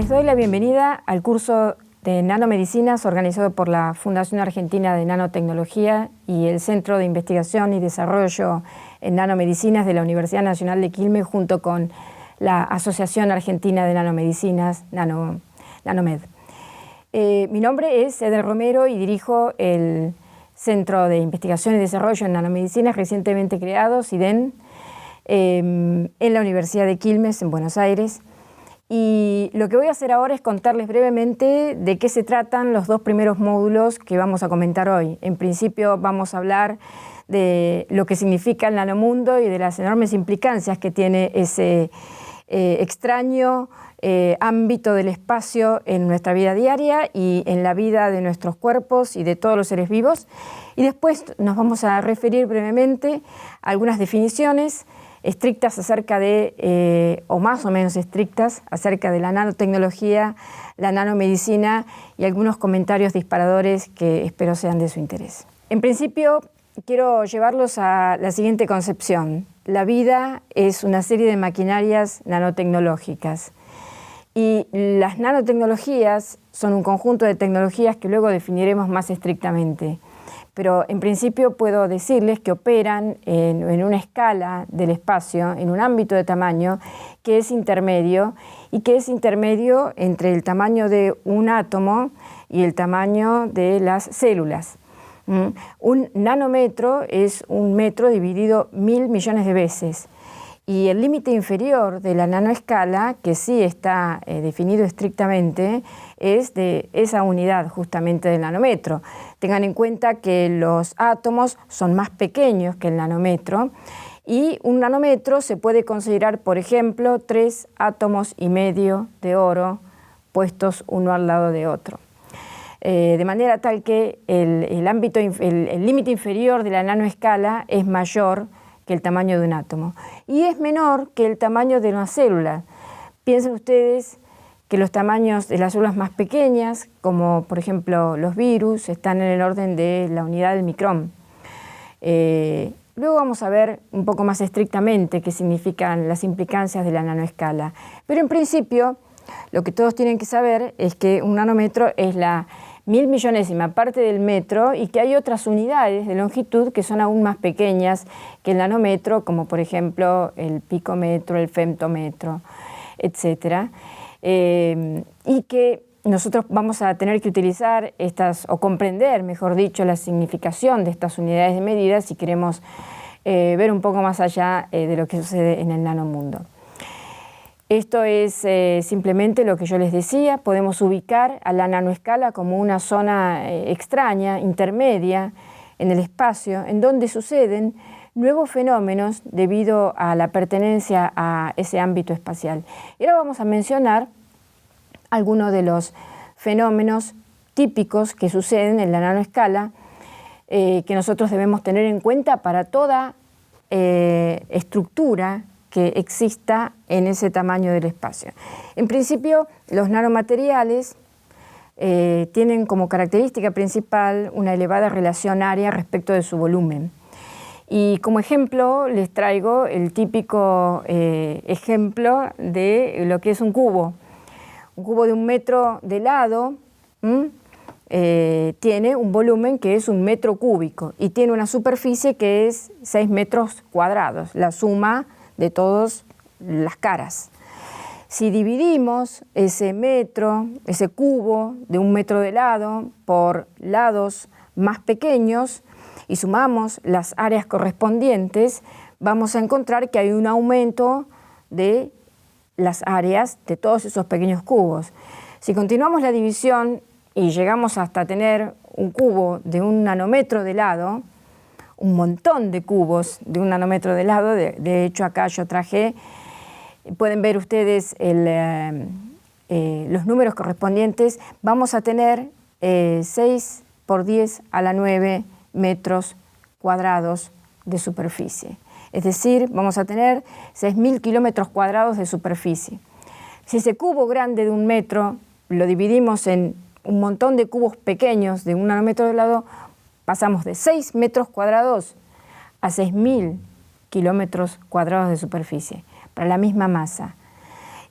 Les doy la bienvenida al curso de Nanomedicinas organizado por la Fundación Argentina de Nanotecnología y el Centro de Investigación y Desarrollo en Nanomedicinas de la Universidad Nacional de Quilmes junto con la Asociación Argentina de Nanomedicinas, Nanomed. Mi nombre es Eder Romero y dirijo el Centro de Investigación y Desarrollo en Nanomedicinas recientemente creado, CIDEN, en la Universidad de Quilmes, en Buenos Aires. Y lo que voy a hacer ahora es contarles brevemente de qué se tratan los dos primeros módulos que vamos a comentar hoy. En principio vamos a hablar de lo que significa el nanomundo y de las enormes implicancias que tiene ese extraño ámbito del espacio en nuestra vida diaria y en la vida de nuestros cuerpos y de todos los seres vivos. Y después nos vamos a referir brevemente a algunas definiciones estrictas acerca de, o más o menos estrictas, acerca de la nanotecnología, la nanomedicina y algunos comentarios disparadores que espero sean de su interés. En principio, quiero llevarlos a la siguiente concepción. La vida es una serie de maquinarias nanotecnológicas y las nanotecnologías son un conjunto de tecnologías que luego definiremos más estrictamente. Pero en principio puedo decirles que operan en una escala del espacio, en un ámbito de tamaño que es intermedio y que es intermedio entre el tamaño de un átomo y el tamaño de las células. Un nanómetro es un metro dividido 1000 millones de veces. Y el límite inferior de la nanoescala, que sí está definido estrictamente, es de esa unidad justamente del nanómetro. Tengan en cuenta que los átomos son más pequeños que el nanómetro y un nanómetro se puede considerar, por ejemplo, 3 átomos y medio de oro puestos uno al lado de otro. De manera tal que el límite inferior de la nanoescala es mayor que el tamaño de un átomo y es menor que el tamaño de una célula. Piensen ustedes que los tamaños de las células más pequeñas, como por ejemplo los virus, están en el orden de la unidad del micrón. Luego vamos a ver un poco más estrictamente qué significan las implicancias de la nanoescala. Pero en principio, lo que todos tienen que saber es que un nanómetro es la 1000 millonésima parte del metro y que hay otras unidades de longitud que son aún más pequeñas que el nanómetro, como por ejemplo el picómetro, el femtómetro, etc. Y que nosotros vamos a tener que utilizar estas, o comprender, mejor dicho, la significación de estas unidades de medida si queremos ver un poco más allá de lo que sucede en el nanomundo. Esto es simplemente lo que yo les decía, podemos ubicar a la nanoescala como una zona extraña, intermedia, en el espacio, en donde suceden nuevos fenómenos debido a la pertenencia a ese ámbito espacial. Y ahora vamos a mencionar algunos de los fenómenos típicos que suceden en la nanoescala que nosotros debemos tener en cuenta para toda estructura que exista en ese tamaño del espacio. En principio, los nanomateriales tienen como característica principal una elevada relación área respecto de su volumen. Y como ejemplo les traigo el típico ejemplo de lo que es un cubo. Un cubo de 1 metro de lado tiene un volumen que es 1 metro cúbico y tiene una superficie que es 6 metros cuadrados, la suma de todas las caras. Si dividimos ese metro, ese cubo de 1 metro de lado por lados más pequeños y sumamos las áreas correspondientes, vamos a encontrar que hay un aumento de las áreas de todos esos pequeños cubos. Si continuamos la división y llegamos hasta tener un cubo de 1 nanómetro de lado, un montón de cubos de 1 nanómetro de lado, de hecho acá yo traje, pueden ver ustedes los números correspondientes, vamos a tener 6 por 10 a la 9 metros cuadrados de superficie. Es decir, vamos a tener 6.000 kilómetros cuadrados de superficie. Si ese cubo grande de 1 metro lo dividimos en un montón de cubos pequeños de 1 nanómetro de lado, pasamos de 6 metros cuadrados a 6.000 kilómetros cuadrados de superficie para la misma masa.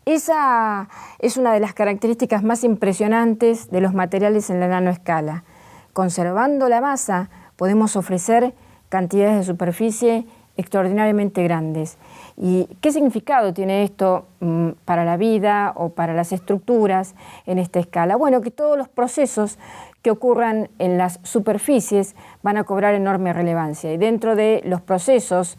Esa es una de las características más impresionantes de los materiales en la nanoescala. Conservando la masa, podemos ofrecer cantidades de superficie extraordinariamente grandes. ¿Y qué significado tiene esto para la vida o para las estructuras en esta escala? Bueno, que todos los procesos que ocurran en las superficies van a cobrar enorme relevancia. Y dentro de los procesos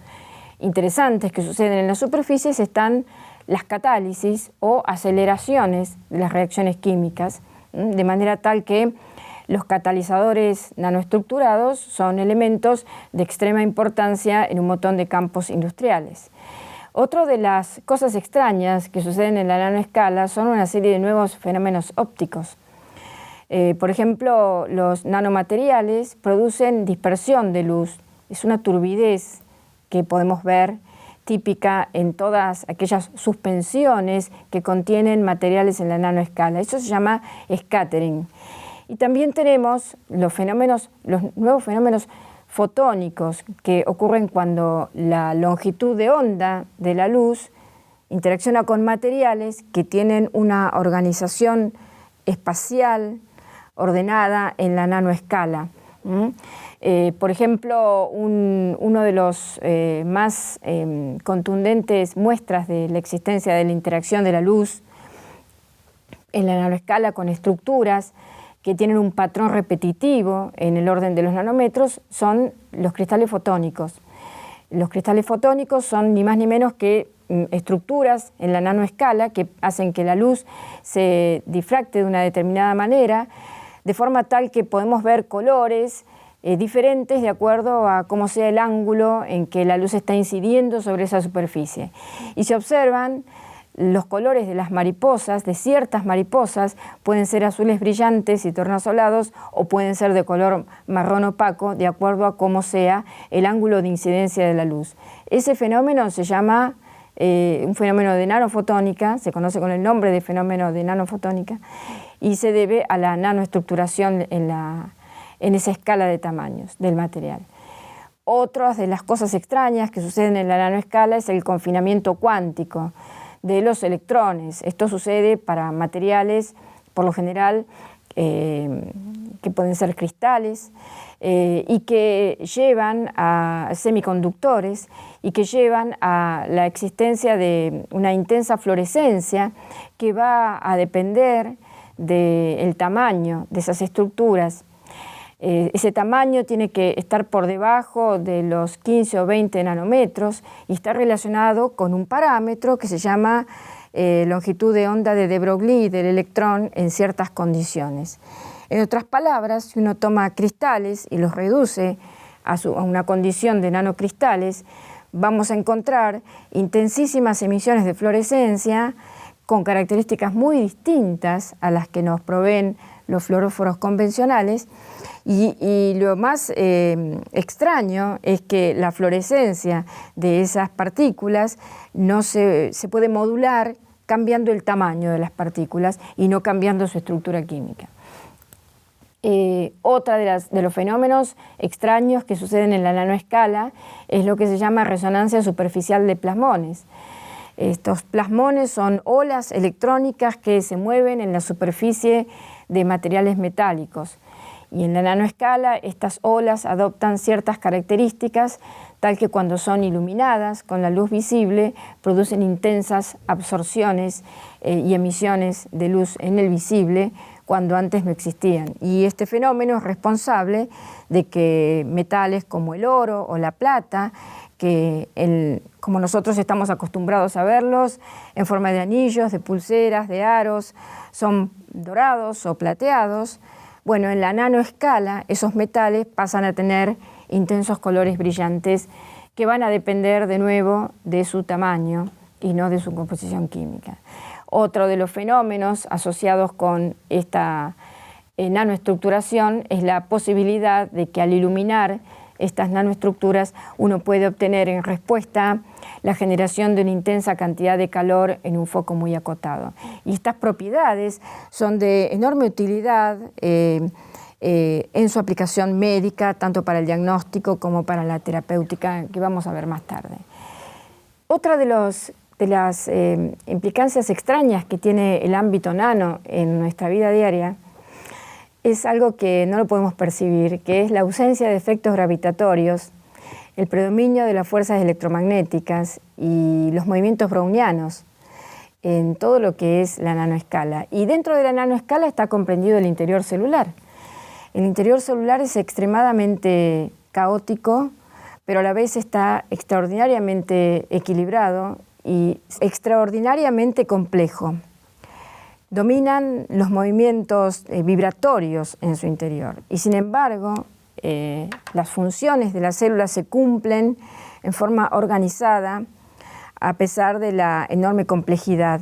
interesantes que suceden en las superficies están las catálisis o aceleraciones de las reacciones químicas, de manera tal que los catalizadores nanoestructurados son elementos de extrema importancia en un montón de campos industriales. Otra de las cosas extrañas que suceden en la nanoescala son una serie de nuevos fenómenos ópticos. Por ejemplo, los nanomateriales producen dispersión de luz. Es una turbidez que podemos ver típica en todas aquellas suspensiones que contienen materiales en la nanoescala. Eso se llama scattering. Y también tenemos los nuevos fenómenos fotónicos que ocurren cuando la longitud de onda de la luz interacciona con materiales que tienen una organización espacial ordenada en la nanoescala. Por ejemplo, uno de los más contundentes muestras de la existencia de la interacción de la luz en la nanoescala con estructuras que tienen un patrón repetitivo en el orden de los nanómetros son los cristales fotónicos. Los cristales fotónicos son ni más ni menos que estructuras en la nanoescala que hacen que la luz se difracte de una determinada manera, de forma tal que podemos ver colores diferentes de acuerdo a cómo sea el ángulo en que la luz está incidiendo sobre esa superficie. Y se observan los colores de las mariposas, de ciertas mariposas, pueden ser azules brillantes y tornasolados o pueden ser de color marrón opaco, de acuerdo a cómo sea el ángulo de incidencia de la luz. Ese fenómeno se llama un fenómeno de nanofotónica, se conoce con el nombre de fenómeno de nanofotónica, y se debe a la nanoestructuración en esa escala de tamaños del material. Otras de las cosas extrañas que suceden en la nanoescala es el confinamiento cuántico de los electrones. Esto sucede para materiales, por lo general, que pueden ser cristales y que llevan a semiconductores y que llevan a la existencia de una intensa fluorescencia que va a depender del tamaño de esas estructuras. Ese tamaño tiene que estar por debajo de los 15 o 20 nanómetros y está relacionado con un parámetro que se llama longitud de onda de de Broglie del electrón en ciertas condiciones. En otras palabras, si uno toma cristales y los reduce a una condición de nanocristales, vamos a encontrar intensísimas emisiones de fluorescencia con características muy distintas a las que nos proveen los fluoróforos convencionales, y lo más extraño es que la fluorescencia de esas partículas no se puede modular cambiando el tamaño de las partículas y no cambiando su estructura química. Otra de los fenómenos extraños que suceden en la nanoescala es lo que se llama resonancia superficial de plasmones. Estos plasmones son olas electrónicas que se mueven en la superficie de materiales metálicos. Y en la nanoescala estas olas adoptan ciertas características, tal que cuando son iluminadas con la luz visible producen intensas absorciones y emisiones de luz en el visible cuando antes no existían. Y este fenómeno es responsable de que metales como el oro o la plata, que como nosotros estamos acostumbrados a verlos, en forma de anillos, de pulseras, de aros, son dorados o plateados. Bueno, en la nanoescala esos metales pasan a tener intensos colores brillantes que van a depender de nuevo de su tamaño y no de su composición química. Otro de los fenómenos asociados con esta nanoestructuración es la posibilidad de que al iluminar estas nanoestructuras uno puede obtener en respuesta la generación de una intensa cantidad de calor en un foco muy acotado. Y estas propiedades son de enorme utilidad en su aplicación médica, tanto para el diagnóstico como para la terapéutica, que vamos a ver más tarde. Otra de de las implicancias extrañas que tiene el ámbito nano en nuestra vida diaria es algo que no lo podemos percibir, que es la ausencia de efectos gravitatorios, el predominio de las fuerzas electromagnéticas y los movimientos brownianos en todo lo que es la nanoescala. Y dentro de la nanoescala está comprendido el interior celular. El interior celular es extremadamente caótico, pero a la vez está extraordinariamente equilibrado y extraordinariamente complejo. Dominan los movimientos vibratorios en su interior y sin embargo las funciones de las células se cumplen en forma organizada a pesar de la enorme complejidad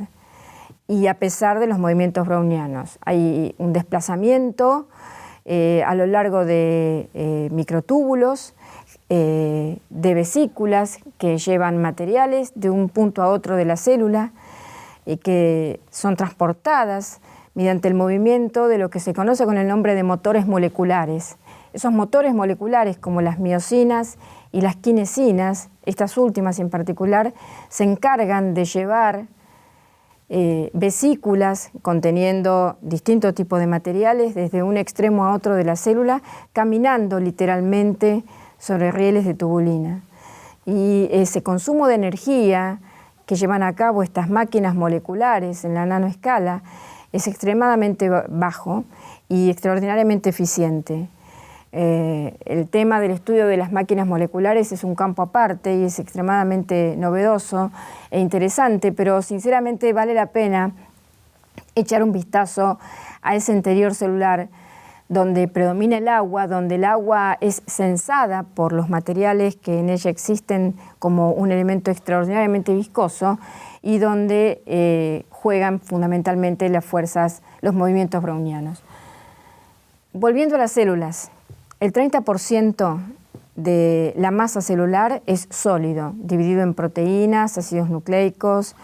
y a pesar de los movimientos brownianos. Hay un desplazamiento a lo largo de microtúbulos, de vesículas que llevan materiales de un punto a otro de la célula y que son transportadas mediante el movimiento de lo que se conoce con el nombre de motores moleculares. Esos motores moleculares, como las miosinas y las kinesinas, estas últimas en particular, se encargan de llevar vesículas conteniendo distintos tipos de materiales desde un extremo a otro de la célula, caminando literalmente sobre rieles de tubulina. Y ese consumo de energía que llevan a cabo estas máquinas moleculares en la nanoescala es extremadamente bajo y extraordinariamente eficiente. El tema del estudio de las máquinas moleculares es un campo aparte y es extremadamente novedoso e interesante, pero sinceramente vale la pena echar un vistazo a ese interior celular donde predomina el agua, donde el agua es sensada por los materiales que en ella existen como un elemento extraordinariamente viscoso y donde juegan fundamentalmente las fuerzas, los movimientos brownianos. Volviendo a las células, el 30% de la masa celular es sólido, dividido en proteínas, ácidos nucleicos,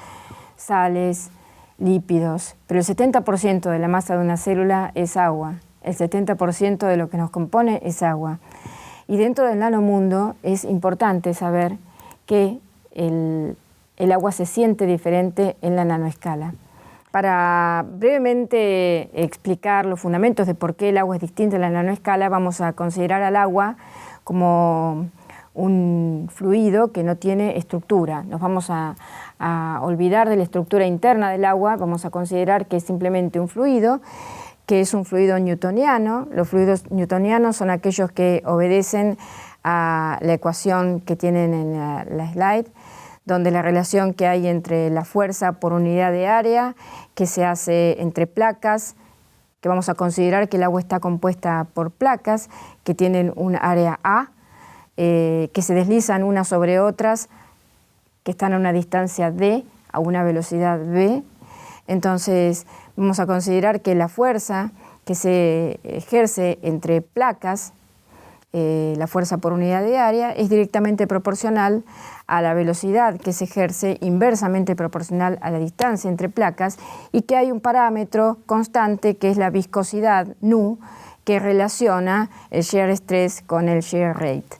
sales, lípidos, pero el 70% de la masa de una célula es agua. El 70% de lo que nos compone es agua. Y dentro del nanomundo es importante saber que el agua se siente diferente en la nanoescala. Para brevemente explicar los fundamentos de por qué el agua es distinta en la nanoescala, vamos a considerar al agua como un fluido que no tiene estructura. Nos vamos a olvidar de la estructura interna del agua, vamos a considerar que es simplemente un fluido, que es un fluido newtoniano. Los fluidos newtonianos son aquellos que obedecen a la ecuación que tienen en la slide, donde la relación que hay entre la fuerza por unidad de área que se hace entre placas, que vamos a considerar que el agua está compuesta por placas que tienen un área A, que se deslizan unas sobre otras, que están a una distancia D, a una velocidad V. Entonces vamos a considerar que la fuerza que se ejerce entre placas, la fuerza por unidad de área, es directamente proporcional a la velocidad que se ejerce, inversamente proporcional a la distancia entre placas, y que hay un parámetro constante que es la viscosidad nu, que relaciona el shear stress con el shear rate.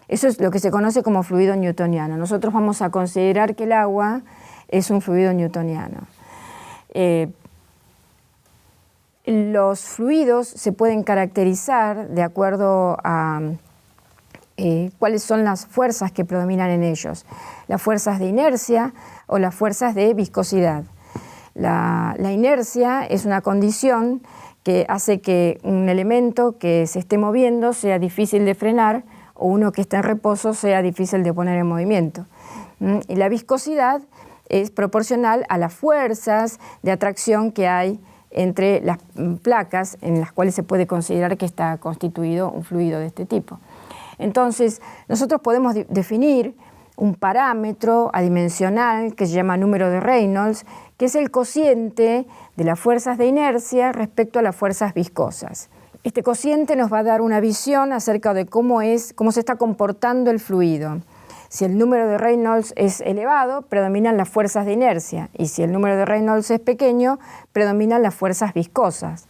Eso es lo que se conoce como fluido newtoniano. Nosotros vamos a considerar que el agua es un fluido newtoniano. Los fluidos se pueden caracterizar de acuerdo a cuáles son las fuerzas que predominan en ellos, las fuerzas de inercia o las fuerzas de viscosidad. La inercia es una condición que hace que un elemento que se esté moviendo sea difícil de frenar o uno que está en reposo sea difícil de poner en movimiento. Y la viscosidad es proporcional a las fuerzas de atracción que hay entre las placas en las cuales se puede considerar que está constituido un fluido de este tipo. Entonces, nosotros podemos definir un parámetro adimensional que se llama número de Reynolds, que es el cociente de las fuerzas de inercia respecto a las fuerzas viscosas. Este cociente nos va a dar una visión acerca de cómo se está comportando el fluido. Si el número de Reynolds es elevado, predominan las fuerzas de inercia, y si el número de Reynolds es pequeño, predominan las fuerzas viscosas,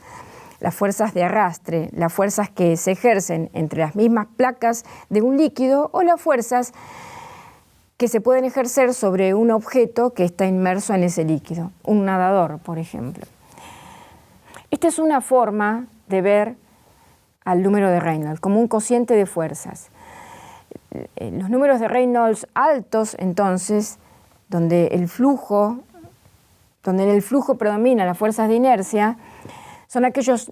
las fuerzas de arrastre, las fuerzas que se ejercen entre las mismas placas de un líquido o las fuerzas que se pueden ejercer sobre un objeto que está inmerso en ese líquido, un nadador, por ejemplo. Esta es una forma de ver al número de Reynolds, como un cociente de fuerzas. Los números de Reynolds altos, entonces, donde en el flujo predomina las fuerzas de inercia, son aquellos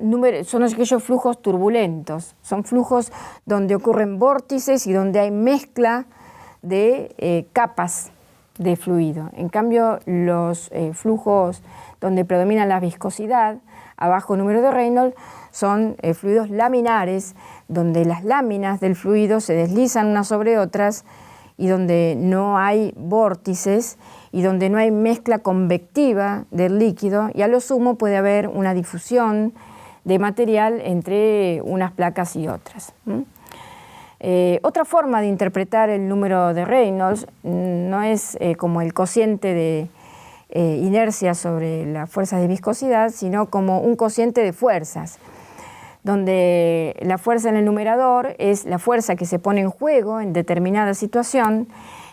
flujos turbulentos, son flujos donde ocurren vórtices y donde hay mezcla de capas de fluido. En cambio, los flujos donde predomina la viscosidad, a bajo número de Reynolds, son fluidos laminares, donde las láminas del fluido se deslizan unas sobre otras y donde no hay vórtices y donde no hay mezcla convectiva del líquido, y a lo sumo puede haber una difusión de material entre unas placas y otras. Otra forma de interpretar el número de Reynolds no es como el cociente de inercia sobre las fuerzas de viscosidad, sino como un cociente de fuerzas, donde la fuerza en el numerador es la fuerza que se pone en juego en determinada situación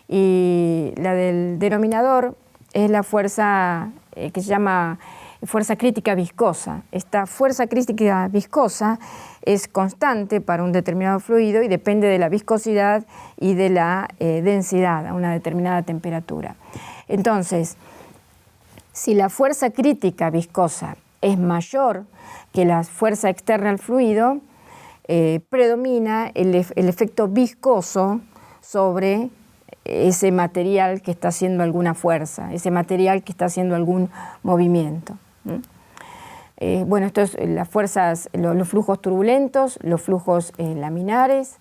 y la del denominador es la fuerza que se llama fuerza crítica viscosa. Esta fuerza crítica viscosa es constante para un determinado fluido y depende de la viscosidad y de la densidad a una determinada temperatura. Entonces, si la fuerza crítica viscosa es mayor que la fuerza externa al fluido, predomina el efecto viscoso sobre ese material que está haciendo alguna fuerza, ese material que está haciendo algún movimiento. Bueno, esto es las fuerzas, los flujos turbulentos, los flujos laminares.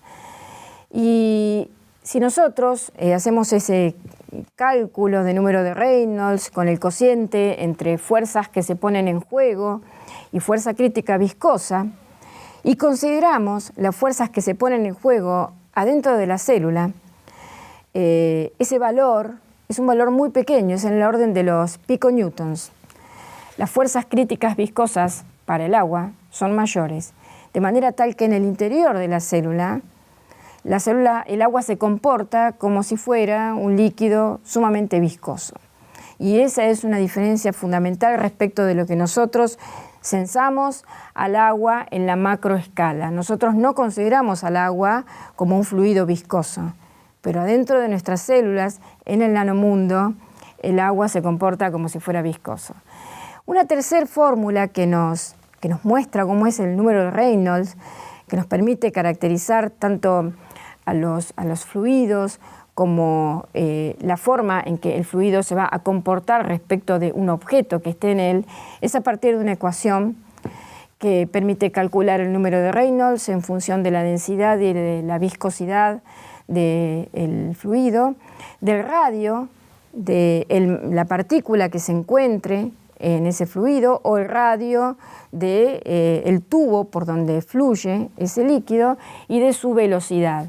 Y si nosotros hacemos ese cálculo de número de Reynolds con el cociente entre fuerzas que se ponen en juego y fuerza crítica viscosa, y consideramos las fuerzas que se ponen en juego adentro de la célula, ese valor es un valor muy pequeño, es en el orden de los piconewtons. Las fuerzas críticas viscosas para el agua son mayores, de manera tal que en el interior de la célula, el agua se comporta como si fuera un líquido sumamente viscoso. Y esa es una diferencia fundamental respecto de lo que nosotros censamos al agua en la macroescala. Nosotros no consideramos al agua como un fluido viscoso, pero adentro de nuestras células, en el nanomundo, el agua se comporta como si fuera viscoso. Una tercera fórmula que nos muestra cómo es el número de Reynolds, que nos permite caracterizar tanto a los fluidos como la forma en que el fluido se va a comportar respecto de un objeto que esté en él, es a partir de una ecuación que permite calcular el número de Reynolds en función de la densidad y de la viscosidad del fluido, del radio de la partícula que se encuentre en ese fluido o el radio del tubo por donde fluye ese líquido y de su velocidad.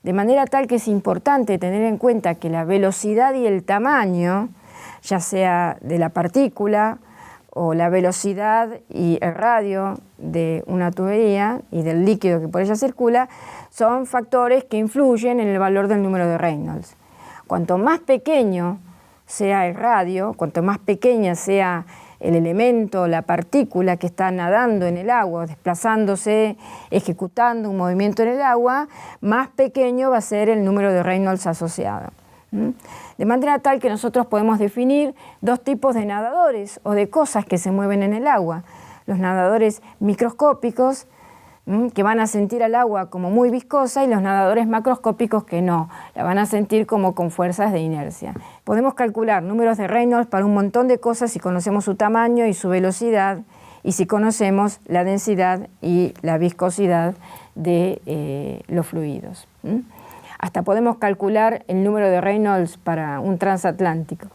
De manera tal que es importante tener en cuenta que la velocidad y el tamaño, ya sea de la partícula o la velocidad y el radio de una tubería y del líquido que por ella circula, son factores que influyen en el valor del número de Reynolds. Cuanto más pequeño sea el radio, cuanto más pequeña sea el elemento, la partícula que está nadando en el agua, desplazándose, ejecutando un movimiento en el agua, más pequeño va a ser el número de Reynolds asociado. De manera tal que nosotros podemos definir dos tipos de nadadores o de cosas que se mueven en el agua. Los nadadores microscópicos, que van a sentir al agua como muy viscosa, y los nadadores macroscópicos que no, la van a sentir como con fuerzas de inercia. Podemos calcular números de Reynolds para un montón de cosas si conocemos su tamaño y su velocidad, y si conocemos la densidad y la viscosidad de los fluidos. Hasta podemos calcular el número de Reynolds para un transatlántico.